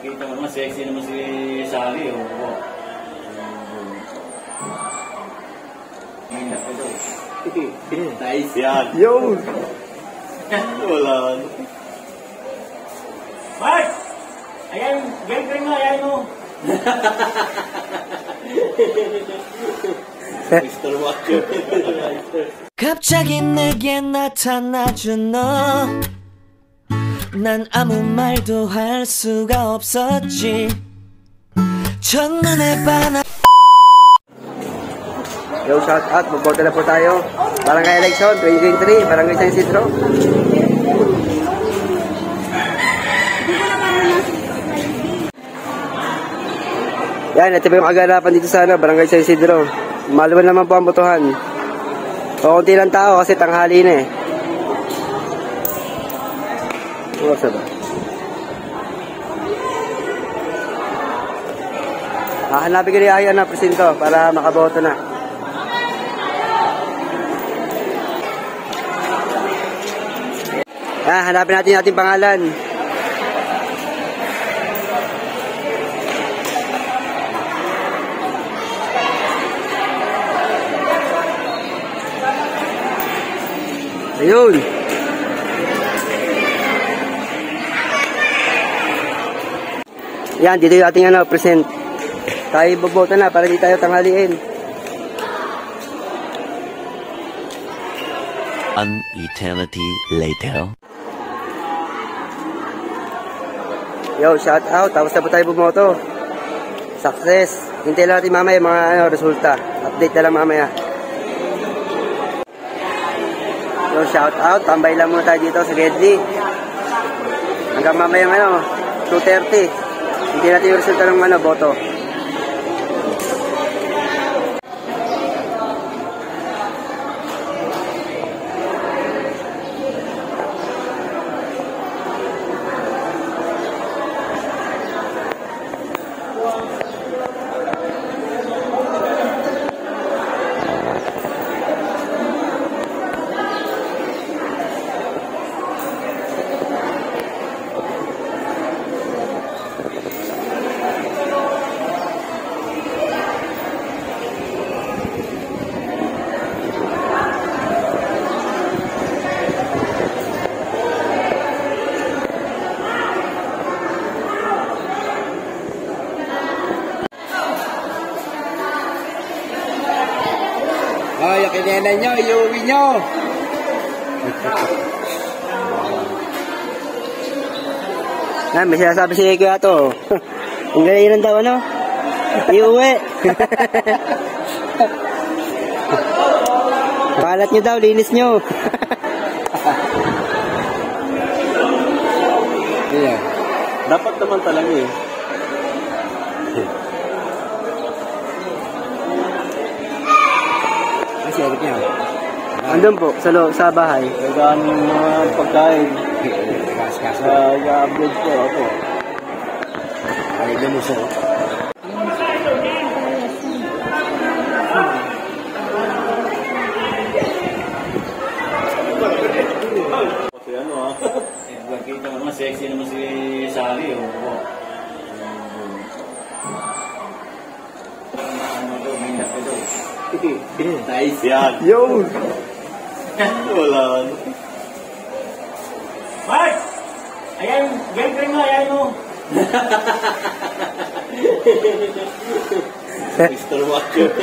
Nakita mo naman, sexy naman si Sally. Oh. Nice yan. Yo! Wala. Mark! Ayan, girlfriend mo, ayan mo. Mr. Watcher. 갑자기 내게 나타나준 너. 난 아무 말도 할 수가 없었지. 첫눈에 반한. Yo, shout out. Magboto na po tayo. Barangay Election 2023, Barangay San Isidro. Yan, ito po yung kaganapan dito sa Barangay San Isidro. Maluwan naman po ang botohan. O, konti lang tao kasi tanghali na eh. What's up? Hahanapin ko ni Ayan na presinto para makaboto na. Hanapin natin yung ating pangalan. Ayun. Yan, dito yung ating present. Tayo boboto na para di tayo tanghaliin. An eternity later. Yo, shout out. Tapos na po tayo bumoto. Success. Hintay lang natin mamaya mga resulta. Update na lang mamaya. Yo, shout out. Tambay lang muna tayo dito sa Gedli. Hanggang mamaya 2:30. Hindi natin yung resulta ng boto. Ay, kinena nyo, iuwi nyo. May sinasabi si Kuya to. Ang galing daw iuwi. Kalat nyo daw, linis nyo. Yeah. Dapat naman talaga eh. Andun po, sa bahay. Kailangan yung mga pagkain. Sa i-upload ko ako. Ay, ganun siya. Kasi nakita mo naman, sexy naman si Sally. Nice yan. Yo! Wala. Mark! Ayan, girlfriend mo, ayan mo. Mr. Watcher.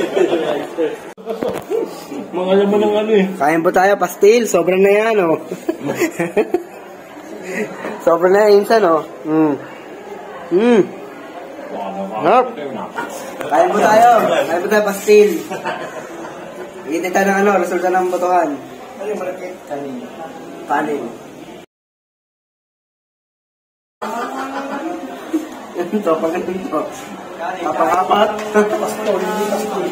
Mga laman ng eh. Kain po tayo, pastil. Sobrang na yan, Sobrang na yan, insan, Hop! Kain po tayo. Kain po tayo, pastil. Hintay tayo ng resulta ng botohan. Ano yung malaki? Kanin. Ito, pag ito. Kapat-kapat. Pastol, hindi pastol.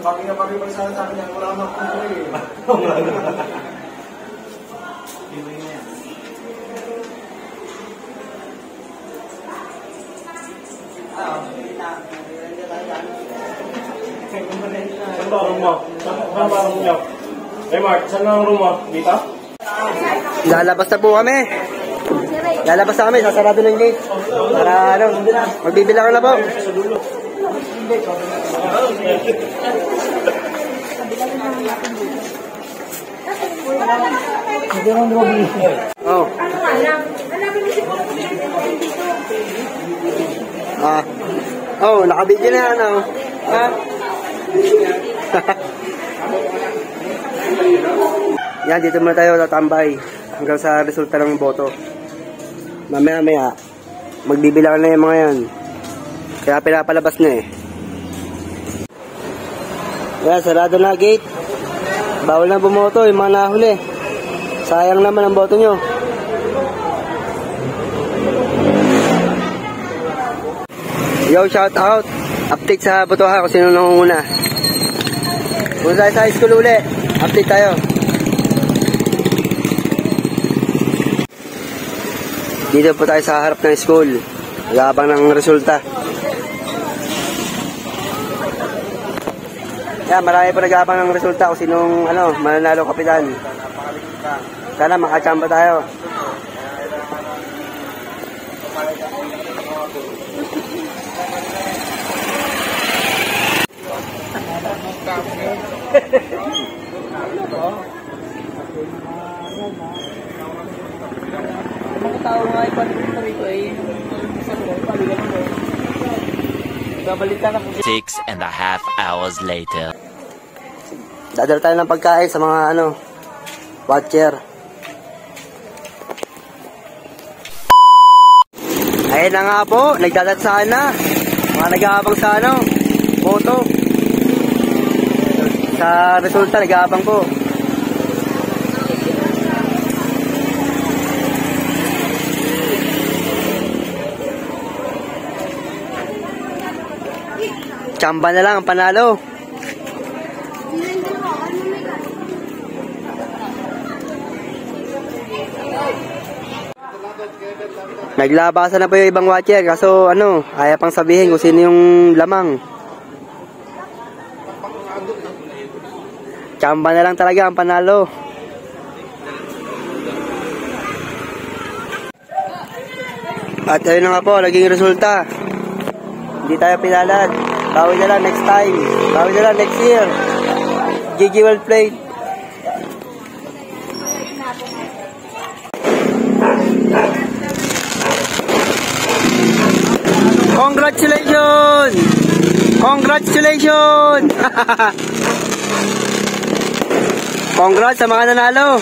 Bakit nga pag-ibig sa akin yan, wala naman kung eh. Saan ba ang room mo? Saan ba ang room nyo? Hey Mark, saan ang room mo? Dito? Lalabas na po kami. Lalabas na kami, sasarado ng gate. Para ano, magbibilang na po. Oh. Oh, nakabigyan na yan, oh. Yan, dito muna tayo tatambay hanggang sa resulta ng boto. Mamaya magbibilang na yung mga yan. Kaya pinapalabas na eh. Yan, sarado na gate. Bawal na bumoto yung mga nahuli. Sayang naman ang boto nyo. Yo, shout out. Update sa botohan kung sino nangunguna. Kung tayo sa high school uli, update tayo. Dito po tayo sa harap ng school. Nag-aabang ng resulta. Yan, marami po nag-aabang ng resulta kung sinong mananalo kapitan. Sana makachamba tayo. Mga tao nga ipan rito ay paligan mo. Babalitan ako. 6.5 hours later. Dadala tayo ng pagkain sa mga watcher. Ayun na nga po, nagdadatsaan na. Mga nag-aabang sa boto. Sa resulta, nag-aabang po. Chamba na lang ang panalo. Naglabasan na po yung ibang watcher kaso ayaw pang sabihin kung sino yung lamang. Chamba na lang talaga ang panalo. At ayun na nga po, naging resulta. Hindi tayo pinalad. Bawi na lang next time. Bawi na lang next year. GG well played. Congratulations! Congratulations! Congrats sa mga nanalo.